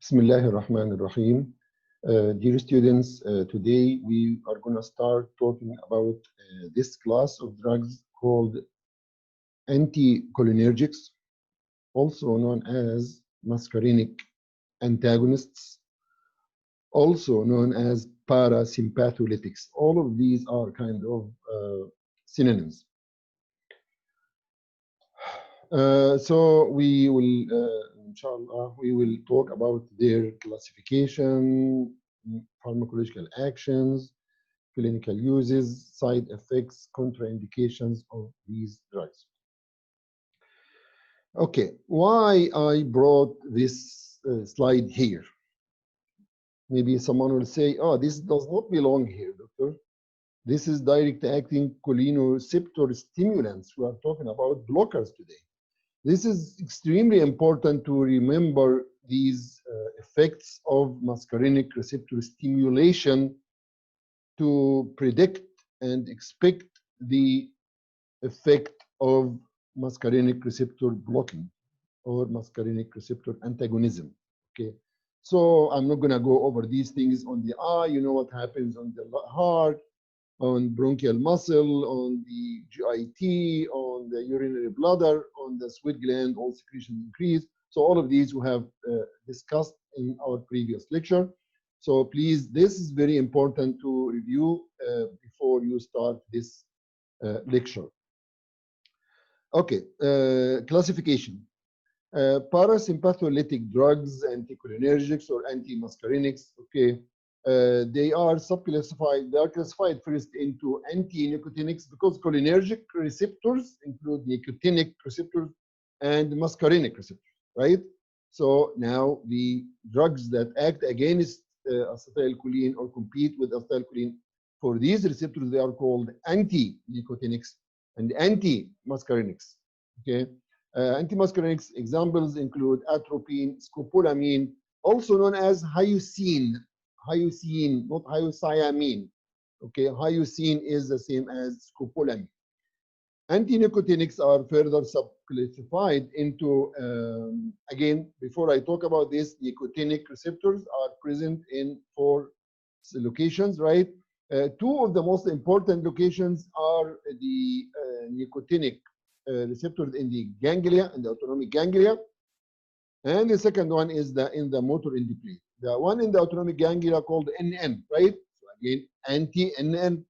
Bismillahir Rahmanir Rahim. Dear students, today we are going to start talking about this class of drugs called anticholinergics, also known as muscarinic antagonists, also known as parasympatholytics. All of these are kind of synonyms. So we will, inshallah, we will talk about their classification, pharmacological actions, clinical uses, side effects, contraindications of these drugs. Okay, why I brought this slide here? Maybe someone will say, oh, this does not belong here, doctor. This is direct-acting cholinereceptor stimulants. We are talking about blockers today. This is extremely important to remember these effects of muscarinic receptor stimulation to predict and expect the effect of muscarinic receptor blocking or muscarinic receptor antagonism. Okay, so I'm not going to go over these things on the eye. You know what happens on the heart, on bronchial muscle, on the GIT, on the urinary bladder, on the sweat gland, all secretions increase. So all of these we have discussed in our previous lecture. So please, this is very important to review before you start this lecture. Okay, classification. Parasympatholytic drugs, anticholinergics or anti-muscarinics, okay, they are subclassified. They are classified first into anti-nicotinics because cholinergic receptors include nicotinic receptors and muscarinic receptors, right? So now the drugs that act against acetylcholine or compete with acetylcholine, for these receptors, they are called anti-nicotinics and anti-muscarinics, okay? Anti-muscarinics examples include atropine, scopolamine, also known as hyoscine, not hyoscyamine. Okay, hyoscine is the same as scopolamine. Anti-nicotinics are further subclassified into, again, before I talk about this, nicotinic receptors are present in 4 locations, right? 2 of the most important locations are the nicotinic receptors in the ganglia, in the autonomic ganglia. And the second one is in the motor endoplate. The one in the autonomic ganglia called NN, right? So again, anti-NN.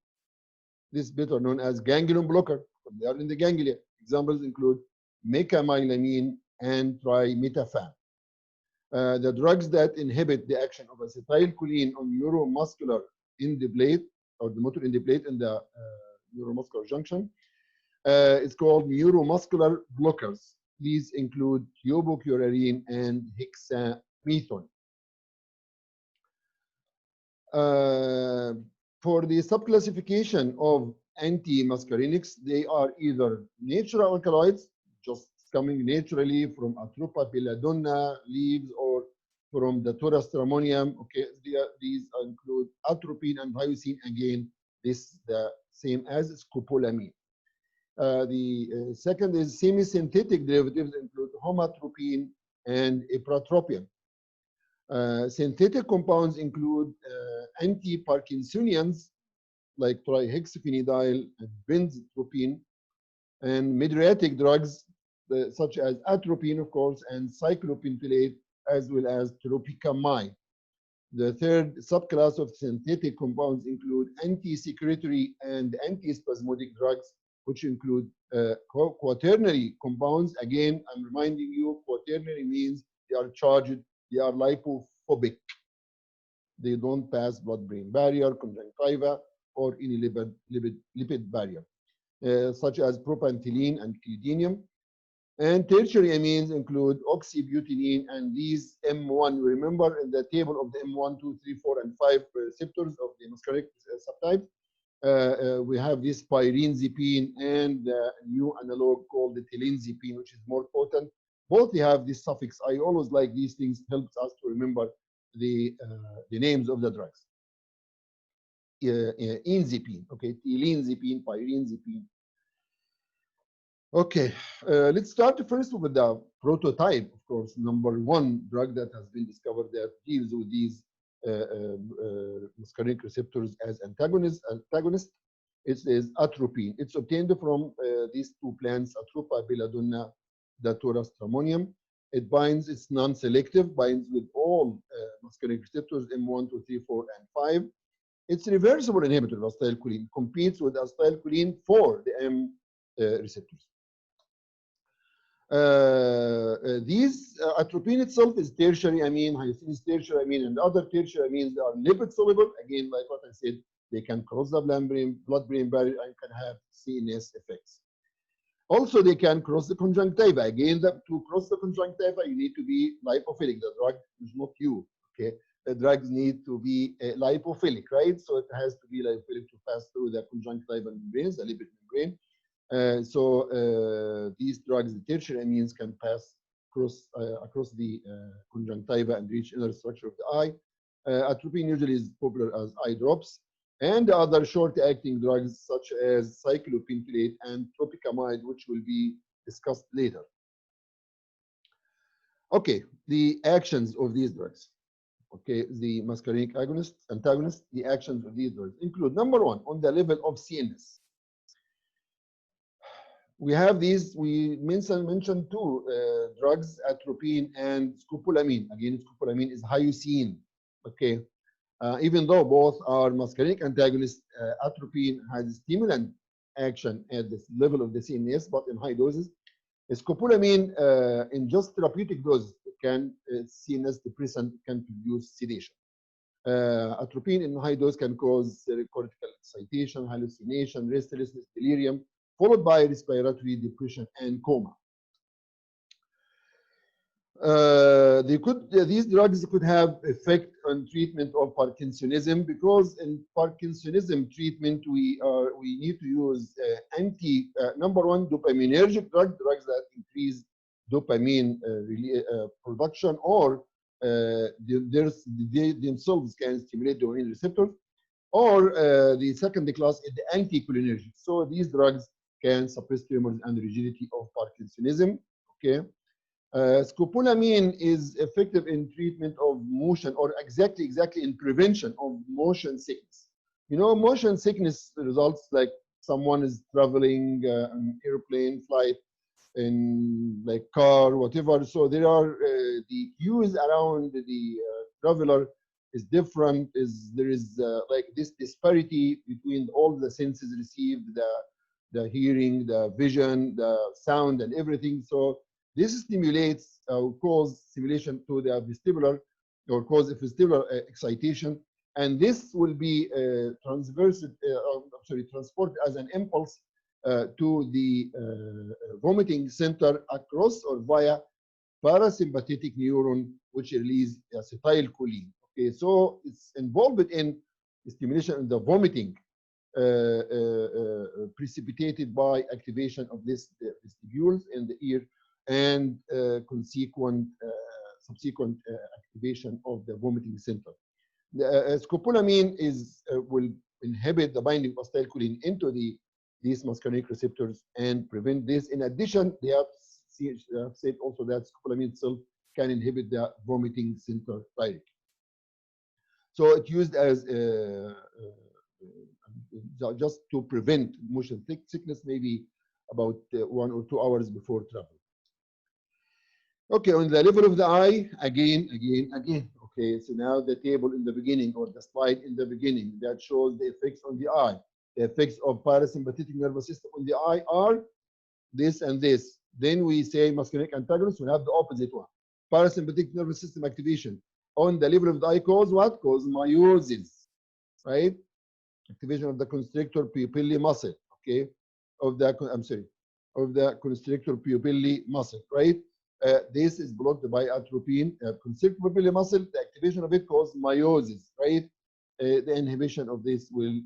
This is better known as ganglion blocker. They are in the ganglia. Examples include mecamylamine and trimetaphan. The drugs that inhibit the action of acetylcholine on neuromuscular endoplate or the motor endoplate in the neuromuscular junction, it's called neuromuscular blockers. These include tubocurarine and hexamethone. For the subclassification of anti-muscarinics, they are either natural alkaloids, just coming naturally from Atropa belladonna leaves or from the Taurus stramonium. Okay, these include atropine and hyoscine. Again, this is the same as scopolamine. The second is semi-synthetic derivatives include homatropine and ipratropine. Synthetic compounds include anti-Parkinsonians like trihexyphenidyl and benztropine, and mydriatic drugs such as atropine, of course, and cyclopentolate, as well as tropicamide. The third subclass of synthetic compounds include anti-secretory and antispasmodic drugs, which include quaternary compounds. Again, I'm reminding you, quaternary means they are charged, they are lipophobic. They don't pass blood-brain barrier, conjunctiva, or any lipid barrier, such as propantylene and clidinium. And tertiary amines include oxybutylene and these M1. Remember in the table of the M1, 2, 3, 4, and 5 receptors of the muscarinic subtype, we have this pyrazine and the new analog called the telinzepine, which is more potent. Both they have this suffix. I always like these things, helps us to remember the names of the drugs. Enzepine, okay, telinzepine, pyrazine. Okay, let's start first with the prototype, of course. Number one drug that has been discovered that deals with these muscarinic receptors as antagonists. It is atropine. It's obtained from these two plants, Atropa belladonna, datura stramonium. It binds, it's non-selective, binds with all muscarinic receptors M1, 2, 3, 4, and 5. It's reversible inhibitor of acetylcholine, competes with acetylcholine for the M receptors. These atropine itself is tertiary amine, hyoscine is tertiary amine, and other tertiary amines are lipid soluble. Again, like what I said, they can cross the blood-brain barrier and can have CNS effects. Also, they can cross the conjunctiva. Again, to cross the conjunctiva, you need to be lipophilic. The drug is not you. Okay, the drugs need to be lipophilic, right? So it has to be lipophilic to pass through the conjunctival membranes, the lipid membrane. These drugs, the tertiary amines, can pass across the conjunctiva and reach inner structure of the eye. Atropine usually is popular as eye drops, and other short-acting drugs such as cyclopentolate and tropicamide, which will be discussed later. Okay, the actions of these drugs. Okay, the muscarinic antagonists, the actions of these drugs include, number one, on the level of CNS. We have these, we mentioned two drugs, atropine and scopolamine. Again, scopolamine is hyoscine. Okay, even though both are muscarinic antagonists, atropine has stimulant action at this level of the CNS, but in high doses. Scopolamine, in just therapeutic doses, can CNS depressant can produce sedation. Atropine in high dose can cause cortical excitation, hallucination, restlessness, delirium, followed by respiratory depression and coma. These drugs could have effect on treatment of Parkinsonism, because in Parkinsonism treatment we need to use number one, dopaminergic drugs that increase dopamine production, or they themselves can stimulate dopamine receptors, or the second class is the anticholinergics. So these drugs can suppress tremors and rigidity of Parkinsonism. Okay. Scopolamine is effective in treatment of motion, or exactly in prevention of motion sickness. You know, motion sickness results like someone is traveling an airplane, flight, in like car, whatever. So there are the cues around the traveler is different. There is like this disparity between all the senses received, the hearing, the vision, the sound, and everything. So this stimulates or cause stimulation to the vestibular, or cause a vestibular excitation, and this will be transported as an impulse to the vomiting center across or via parasympathetic neuron, which release acetylcholine. Okay, so it's involved in stimulation in the vomiting precipitated by activation of this vestibules in the ear, and subsequent activation of the vomiting center. The scopolamine will inhibit the binding of acetylcholine into these muscarinic receptors and prevent this. In addition, they have said also that scopolamine itself can inhibit the vomiting center directly. So it's used as just to prevent motion sickness, maybe about 1 or 2 hours before travel. Okay, on the level of the eye, again. Okay, so now the table in the beginning, or the slide in the beginning, that shows the effects on the eye. The effects of parasympathetic nervous system on the eye are this and this. Then we say muscarinic antagonists, we have the opposite one. Parasympathetic nervous system activation on the level of the eye cause what? Cause miosis, right? Activation of the constrictor pupillae muscle, okay? Of the constrictor pupillae muscle, right? This is blocked by atropine. Constrictor pupillae muscle, the activation of it causes miosis, right? The inhibition of this will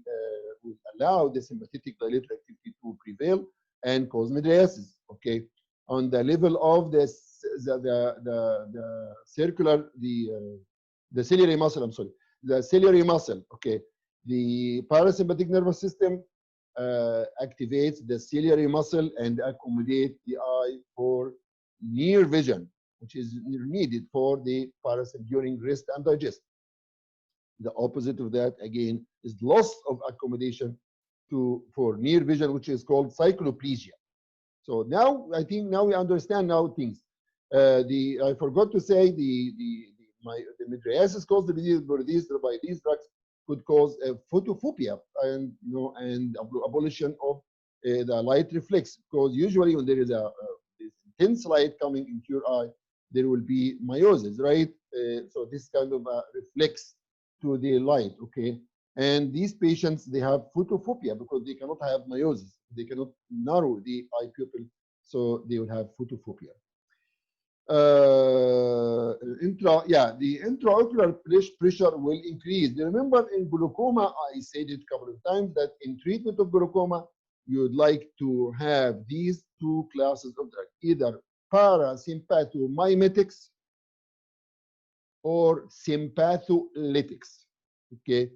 allow the sympathetic dilatory activity to prevail and cause mydriasis. Okay, on the level of the ciliary muscle. The ciliary muscle. Okay, the parasympathetic nervous system activates the ciliary muscle and accommodate the eye for near vision, which is needed for the during rest and digest. The opposite of that, again, is loss of accommodation for near vision, which is called cycloplegia. So now I think now we understand now things. I forgot to say the mydriasis caused by these drugs could cause photophobia and abolition of the light reflex, because usually when there is this intense light coming into your eye, there will be meiosis, right? So this kind of reflex to the light, okay? And these patients, they have photophobia because they cannot have meiosis. They cannot narrow the eye pupil, so they will have photophobia. The intraocular pressure will increase. Remember in glaucoma, I said it a couple of times that in treatment of glaucoma, you would like to have these two classes of drugs, either parasympathomimetics or sympatholytics. Okay,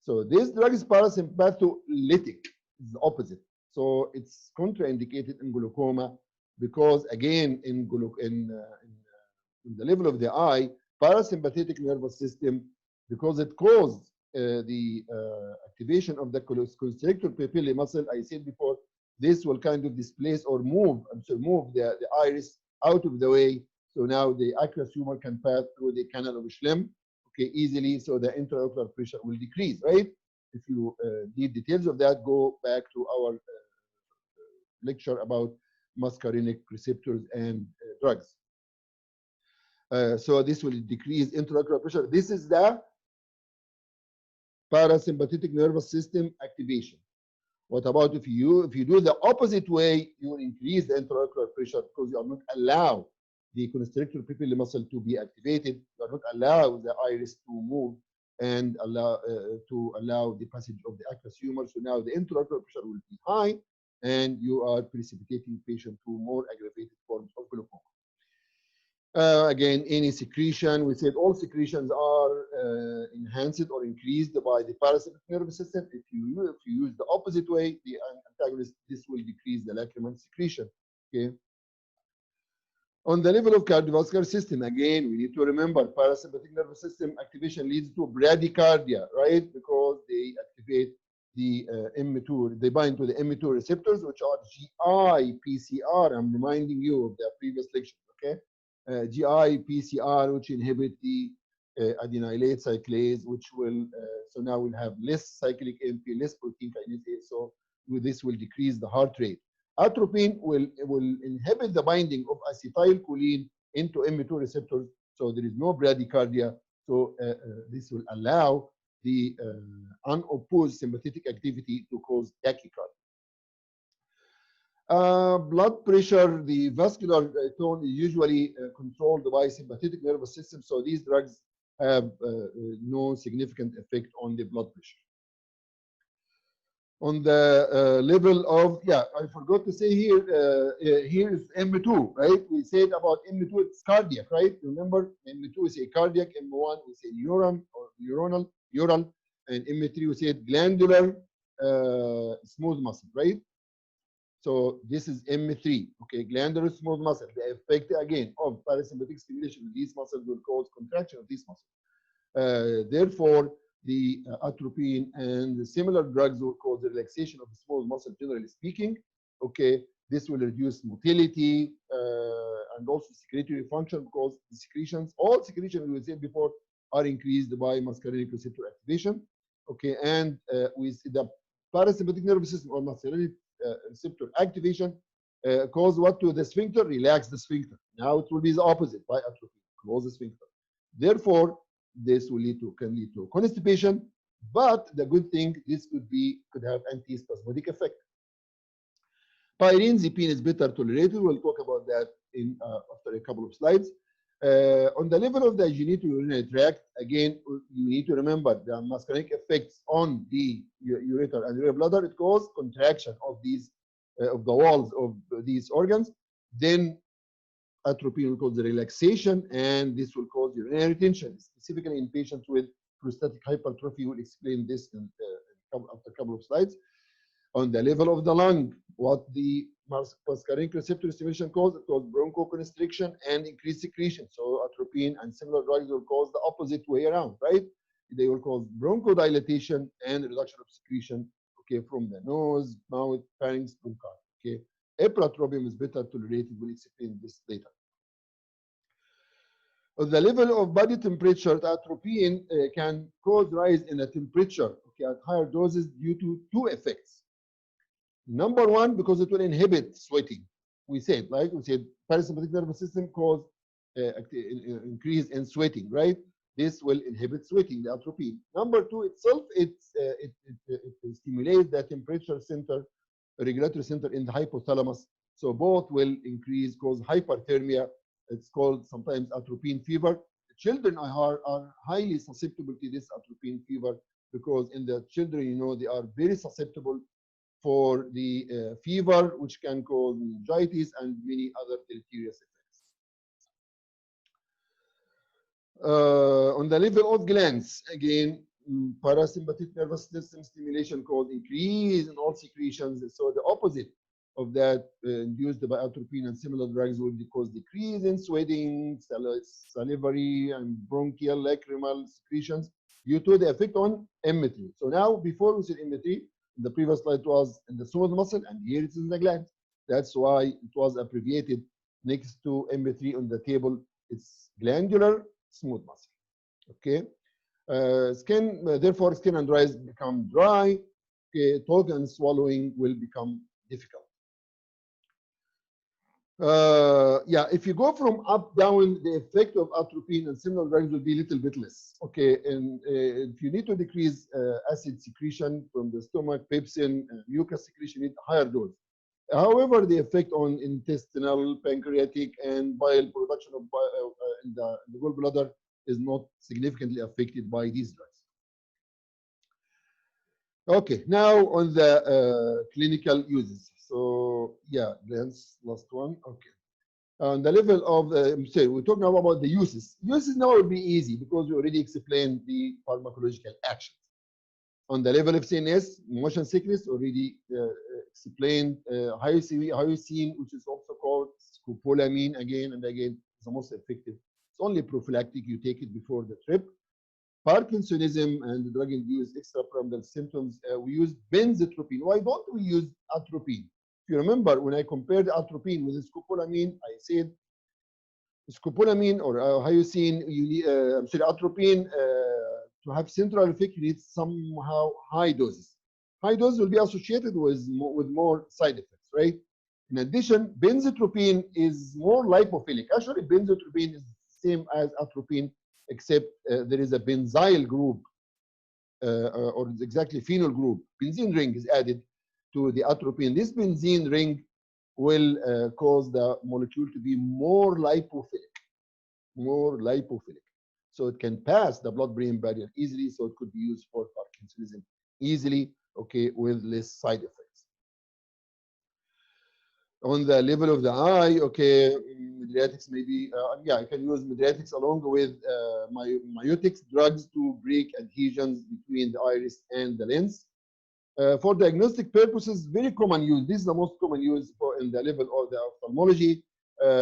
so this drug is parasympatholytic, it's the opposite. So it's contraindicated in glaucoma because, again, in the level of the eye, parasympathetic nervous system, because it caused the activation of the constrictor papillae muscle. I said before, this will kind of displace or move the iris out of the way. So now the aqueous humor can pass through the canal of Schlemm, okay, easily. So the intraocular pressure will decrease, right? If you need details of that, go back to our lecture about muscarinic receptors and drugs. So this will decrease intraocular pressure. This is the parasympathetic nervous system activation. What about if you do the opposite way? You will increase the intraocular pressure because you are not allow the constrictor papillae muscle to be activated. You are not allow the iris to move and allow the passage of the aqueous humor. So now the intraocular pressure will be high, and you are precipitating patient to more aggravated forms of glaucoma. Again, any secretion, we said all secretions are enhanced or increased by the parasympathetic nervous system. If you use the opposite way, the antagonist, this will decrease the lacrimal secretion. Okay. On the level of cardiovascular system, again, we need to remember parasympathetic nervous system activation leads to bradycardia, right? Because they activate the M2, they bind to the M2 receptors, which are GI-PCR. I'm reminding you of the previous lecture, okay? GI-PCR, which inhibit the adenylate cyclase, which will, so now we'll have less cyclic AMP, less protein kinase A, so this will decrease the heart rate. Atropine will inhibit the binding of acetylcholine into M2 receptors, so there is no bradycardia. So this will allow the unopposed sympathetic activity to cause tachycardia. Blood pressure, the vascular tone is usually controlled by sympathetic nervous system, so these drugs have no significant effect on the blood pressure. On the level of, I forgot to say here, here is M2, right? We said about M2, it's cardiac, right? Remember, M2 is a cardiac, M1 we say neuron or neural, and M3 we said glandular smooth muscle, right? So this is M3, okay, glandular smooth muscle. The effect again of parasympathetic stimulation of these muscles will cause contraction of these muscles. Therefore, the atropine and the similar drugs will cause the relaxation of the smooth muscle, generally speaking. Okay, this will reduce motility and also secretory function because the secretions, all secretions we said before, are increased by muscarinic receptor activation. Okay, and we see the parasympathetic nervous system or muscarinic receptor activation cause what to the sphincter? Relax the sphincter. Now it will be the opposite by atropine, close the sphincter. Therefore, this will can lead to constipation, but the good thing, this could have antispasmodic effect. Pyrazine is better tolerated. We'll talk about that in after a couple of slides. On the level of the genitourinary tract, again, you need to remember the muscarinic effects on the ureter and urinary bladder. It causes contraction of these of the walls of these organs. Then atropine will cause the relaxation, and this will cause urinary retention, specifically in patients with prostatic hypertrophy. We'll explain this in after a couple of slides. On the level of the lung, what the muscarinic receptor stimulation causes, it causes bronchoconstriction and increased secretion. So atropine and similar drugs will cause the opposite way around, right? They will cause bronchodilation and reduction of secretion, okay, from the nose, mouth, pharynx, bronchi. Okay, ipratropium is better tolerated. We'll explain this later. The level of body temperature, atropine can cause rise in the temperature, okay, at higher doses due to two effects. Number one, because it will inhibit sweating. We said, like we said, parasympathetic nervous system cause increase in sweating, right? This will inhibit sweating, the atropine. Number two, itself, it stimulates the temperature center, regulatory center in the hypothalamus. So both will increase, cause hyperthermia. It's called sometimes atropine fever. Children are highly susceptible to this atropine fever because in the children, you know, they are very susceptible for the fever, which can cause meningitis and many other deleterious effects. On the level of glands, again, parasympathetic nervous system stimulation causes increase in all secretions. So the opposite of that induced by atropine and similar drugs will cause decrease in sweating, salivary, and bronchial lacrimal secretions due to the effect on M3. So now, before we said M3, the previous slide was in the smooth muscle, and here it is in the gland. That's why it was abbreviated next to M3 on the table. It's glandular smooth muscle. Okay. Skin, therefore, skin and eyes become dry. Okay. Talk and swallowing will become difficult. Yeah, if you go from up down, the effect of atropine and similar drugs will be a little bit less. Okay, and if you need to decrease acid secretion from the stomach, pepsin, mucus secretion, you need a higher dose. However, the effect on intestinal, pancreatic, and bile production of in the gallbladder is not significantly affected by these drugs. Okay, now on the clinical uses. So yeah, that's last one. Okay. On the level of, say, we're talking about the uses. Uses now will be easy because we already explained the pharmacological actions. On the level of CNS, motion sickness, already explained. Hyoscine, which is also called scopolamine, again and again, is the most effective. It's only prophylactic. You take it before the trip. Parkinsonism and drug-induced extrapyramidal symptoms, we use benzotropine. Why don't we use atropine? If you remember, when I compared atropine with scopolamine, I said scopolamine or hyoscine, you need, atropine, to have central effect, you need somehow high doses. High doses will be associated with more side effects, right? In addition, benzotropine is more lipophilic. Actually, benzotropine is the same as atropine, except there is a benzyl group, or exactly phenyl group. Benzene ring is added to the atropine. This benzene ring will cause the molecule to be more lipophilic, So it can pass the blood-brain barrier easily, so it could be used for Parkinsonism easily, okay, with less side effects. On the level of the eye, okay, mydriatics maybe, yeah, I can use mydriatics along with myotics drugs to break adhesions between the iris and the lens. For diagnostic purposes, very common use. This is the most common use in the level of the ophthalmology,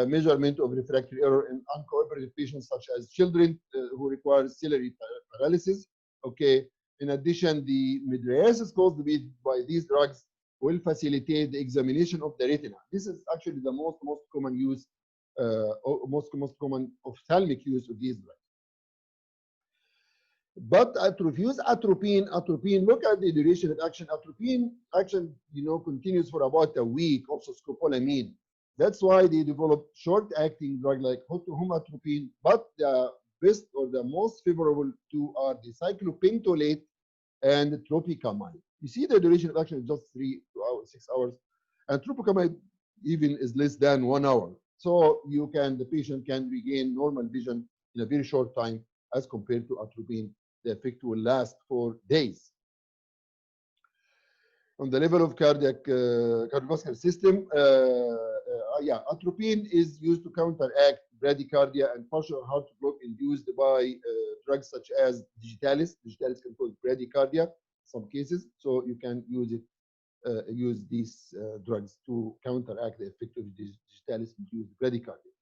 measurement of refractory error in uncooperative patients such as children who require ciliary paralysis. Okay. In addition, the mydriasis caused by these drugs will facilitate the examination of the retina. This is actually the most common use, most common ophthalmic use of these drugs. But to use atropine, look at the duration of action. Atropine action, continues for about a week. Also scopolamine. That's why they developed short-acting drug like homatropine. But the best or the most favorable two are the cyclopentolate and tropicamide. You see the duration of action is just 3 to 6 hours, and tropicamide even is less than 1 hour. So the patient can regain normal vision in a very short time as compared to atropine. The effect will last for days. On the level of cardiovascular system, yeah, atropine is used to counteract bradycardia and partial heart block induced by drugs such as digitalis. Digitalis can cause bradycardia in some cases, so you can use it use these drugs to counteract the effect of digitalis-induced bradycardia.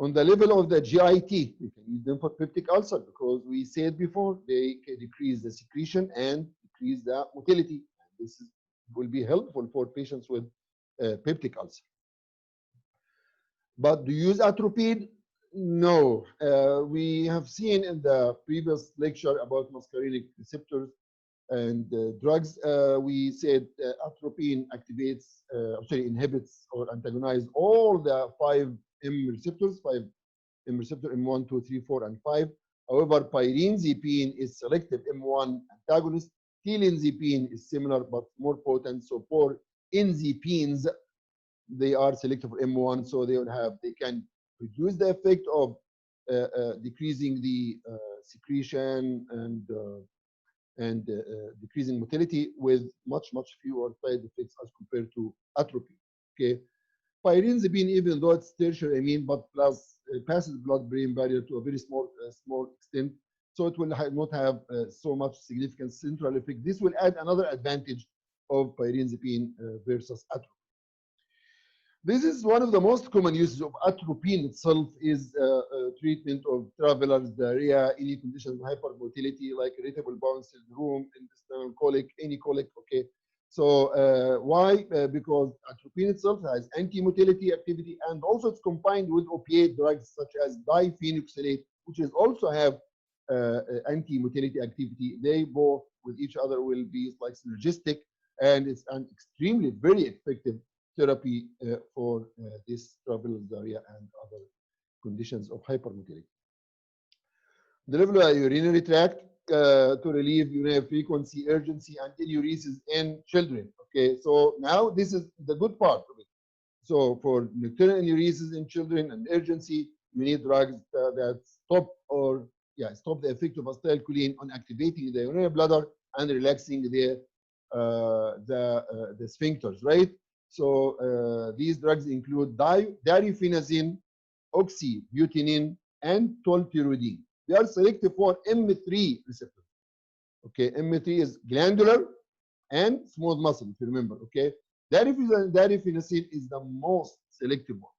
On the level of the GIT, we can use them for peptic ulcer because we said before they can decrease the secretion and decrease the motility. This will be helpful for patients with peptic ulcer. But do you use atropine? No. We have seen in the previous lecture about muscarinic receptors and drugs. We said atropine activates, inhibits or antagonizes all the 5M receptors, 5M receptor, M1, 2, 3, 4, and 5. However, pyrinzepine is selective M1 antagonist. Tilenzepine is similar but more potent. So for enzepines, they are selective for M1, so they can reduce the effect of decreasing the secretion and decreasing motility with much fewer side effects as compared to atropine. Okay, pyrinzepine, even though it's tertiary amine, but passes blood-brain barrier to a very small extent, so it will not have so much significant central effect. This will add another advantage of pyrinzepine versus atropine. This is one of the most common uses of atropine itself is treatment of travelers, diarrhea, any condition of hypermotility like irritable bowel syndrome, intestinal colic, any colic. Okay, so why? Because atropine itself has anti-motility activity and also it's combined with opiate drugs such as diphenhydramine, which is also have anti-motility activity. They both with each other will be like synergistic, and it's an extremely very effective therapy for this travelers, diarrhea, and other conditions of hypermotility. The level of urinary tract to relieve urinary frequency, urgency, and enuresis in children. Okay, so now this is the good part of it. So for nocturnal enuresis in children and urgency, you need drugs that stop the effect of acetylcholine on activating the urinary bladder and relaxing the sphincters, right? So these drugs include dariphenazine, oxybutynin, and tolterodine. They are selective for M3 receptors. Okay, M3 is glandular and smooth muscle, if you remember. Okay, dariphenazine is the most selective one,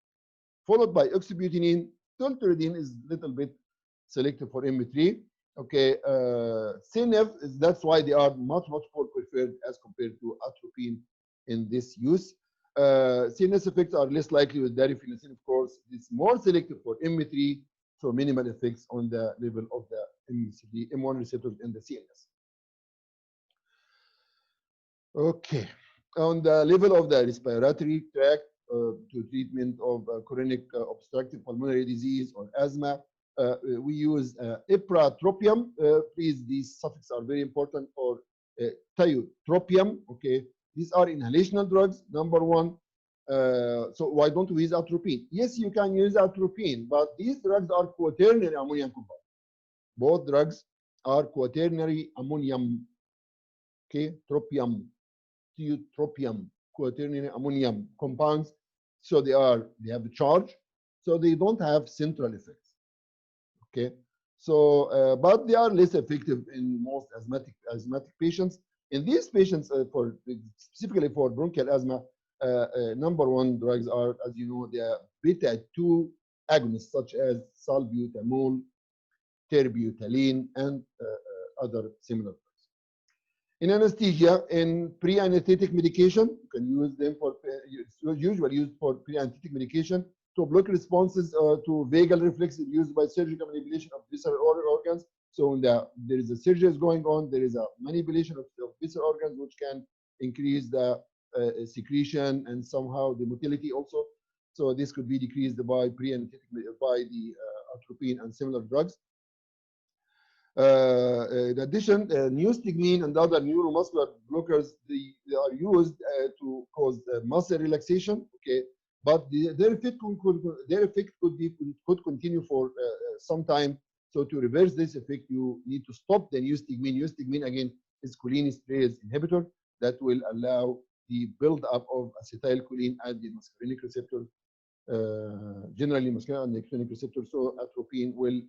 followed by oxybutynin. Tolterodine is a little bit selective for M3. Okay, CNF is, that's why they are much more preferred as compared to atropine in this use. CNS effects are less likely with dariphenazine, of course. It's more selective for M3, so minimal effects on the level of the M1 receptors in the CNS. Okay, on the level of the respiratory tract to treatment of chronic obstructive pulmonary disease or asthma, we use ipratropium. Please, these suffixes are very important for tiotropium. Okay, these are inhalational drugs, number one. So why don't we use atropine? Yes, you can use atropine, but these drugs are quaternary ammonium compounds. Both drugs are quaternary ammonium. Okay, tropium, tiotropium, quaternary ammonium compounds. So they have a charge, so they don't have central effects. Okay, so but they are less effective in most asthmatic patients. In these patients, specifically for bronchial asthma, number one drugs are, as you know, the beta-2 agonists such as salbutamol, terbutaline, and other similar drugs. In anesthesia, in pre-anesthetic medication, you can use them for usually used for pre-anesthetic medication to block responses to vagal reflexes used by surgical manipulation of visceral organs. So when there is a surgery going on, there is a manipulation of visceral organs which can increase the secretion and somehow the motility also. So this could be decreased by the atropine and similar drugs. In addition, neostigmine and other neuromuscular blockers, they are used to cause muscle relaxation. Okay, but their effect could continue for some time. So to reverse this effect, you need to stop the neostigmine. Neostigmine again is cholinesterase inhibitor that will allow the buildup of acetylcholine at the muscarinic receptor, generally muscarinic and nicotinic receptor. So atropine will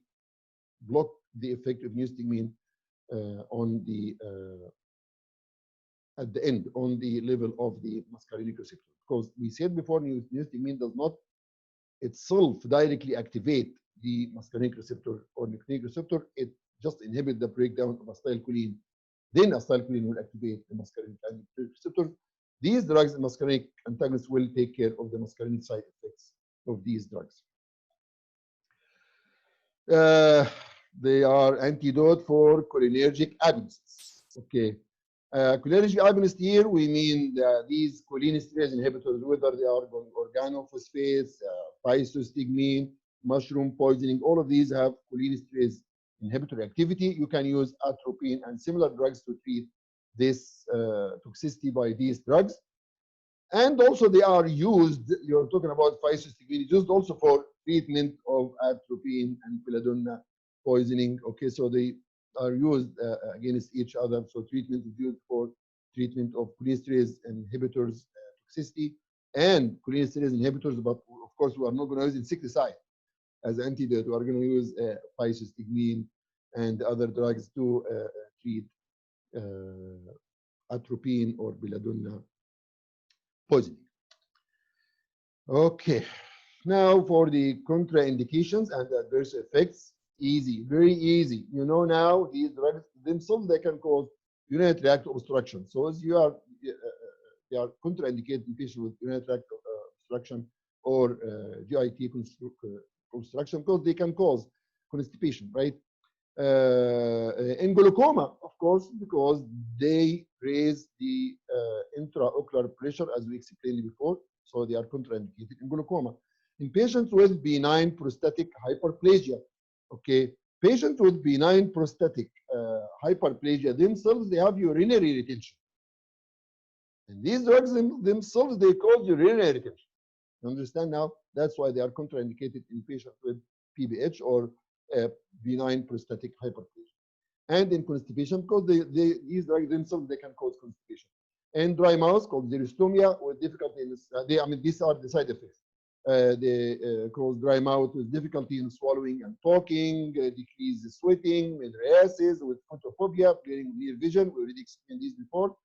block the effect of neostigmine on the at the end on the level of the muscarinic receptor. Because we said before, neostigmine does not itself directly activate the muscarinic receptor or nicotinic receptor. It just inhibits the breakdown of acetylcholine. Then acetylcholine will activate the muscarinic and nicotinic receptor. These drugs, muscarinic antagonists, will take care of the muscarinic side effects of these drugs. They are antidote for cholinergic agonists. Okay. Cholinergic agonist here, we mean these cholinesterase inhibitors, whether they are organophosphates, physostigmine, mushroom poisoning, all of these have cholinesterase inhibitory activity. You can use atropine and similar drugs to treat this toxicity by these drugs. And also they are used, you're talking about physostigmine, used also for treatment of atropine and belladonna poisoning. Okay, so they are used against each other. So treatment is used for treatment of cholinesterase inhibitors toxicity and cholinesterase inhibitors, but of course we are not going to use insecticide as antidote. We are going to use physostigmine and other drugs to treat atropine or belladonna poisoning. Okay, now for the contraindications and adverse effects. Easy, very easy. You know now these drugs themselves, they can cause urinary tract obstruction. So as you are, they are contraindicated in patients with urinary tract obstruction or GIT obstruction because they can cause constipation, right? In glaucoma, of course, because they raise the intraocular pressure, as we explained before, so they are contraindicated in glaucoma. In patients with benign prostatic hyperplasia, okay, patients with benign prostatic hyperplasia themselves, they have urinary retention. And these drugs themselves, they cause urinary retention. You understand now? That's why they are contraindicated in patients with PBH or benign prostatic hyperplasia. And in constipation, because these drugs themselves, they can cause constipation. And dry mouth called xerostomia with difficulty in, these are the side effects. They cause dry mouth with difficulty in swallowing and talking, decrease sweating, mydriasis with photophobia, blurring near vision. We already explained this before.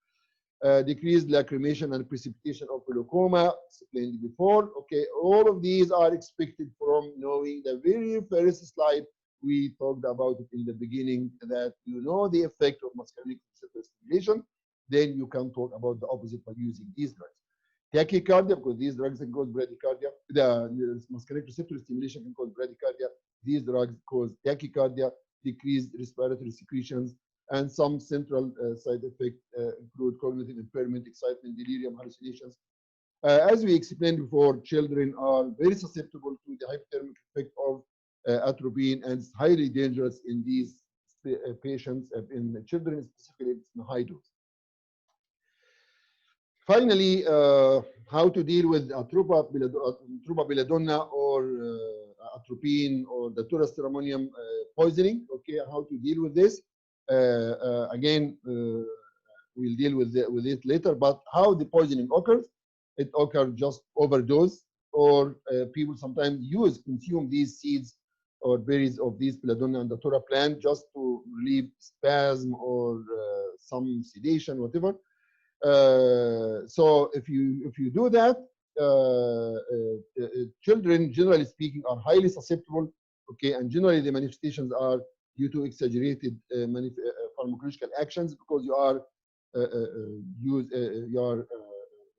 Decreased lacrimation and precipitation of glaucoma, explained before. Okay, all of these are expected from knowing the very first slide we talked about it in the beginning, that you know the effect of muscarinic receptor stimulation, then you can talk about the opposite by using these drugs. Tachycardia, because these drugs can cause bradycardia. The muscarinic receptor stimulation can cause bradycardia. These drugs cause tachycardia, decreased respiratory secretions, and some central side effects include cognitive impairment, excitement, delirium, hallucinations. As we explained before, children are very susceptible to the hypothermic effect of atropine, and it's highly dangerous in these patients, in children specifically, it's in high dose. Finally, how to deal with atropa belladonna or atropine or the datura poisoning. Okay, how to deal with this? Again, we'll deal with it later. But how the poisoning occurs? It occurs just overdose, or people sometimes consume these seeds or berries of these belladonna and datura plant just to relieve spasm or some sedation, whatever. So if you do that, children, generally speaking, are highly susceptible. Okay, and generally the manifestations are due to exaggerated pharmacological actions, because you are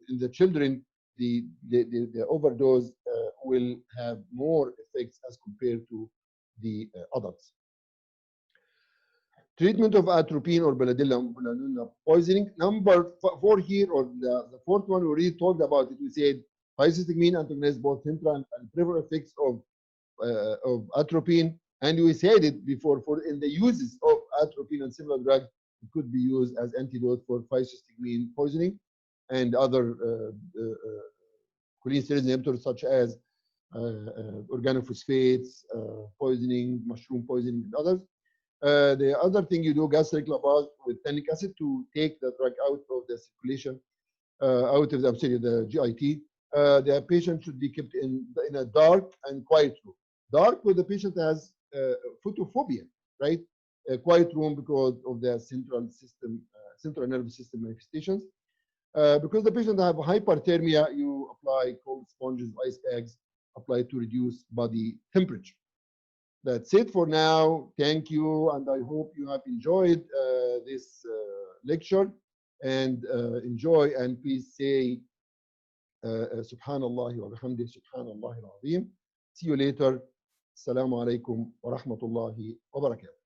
in the children, the overdose will have more effects as compared to the adults. Treatment of atropine or belladonna poisoning. Number 4 here, or the fourth one, we already talked about it. We said physostigmine antagonists both central and peripheral effects of atropine, and we said it before, in the uses of atropine and similar drugs, it could be used as antidote for physostigmine poisoning and other cholinesterase inhibitors such as organophosphates poisoning, mushroom poisoning, and others. The other thing you do, gastric lavage with tannic acid to take the drug out of the circulation, out of the GIT. The patient should be kept in a dark and quiet room. Dark where the patient has photophobia, right? A quiet room because of the central central nervous system manifestations. Because the patient have hyperthermia, you apply cold sponges, ice bags, apply to reduce body temperature. That's it for now. Thank you, and I hope you have enjoyed this lecture. And enjoy, and please say Subhanallah wa bihamdih, Subhanallah al-Azim. See you later. Assalamu alaikum wa rahmatullahi wa barakatuh.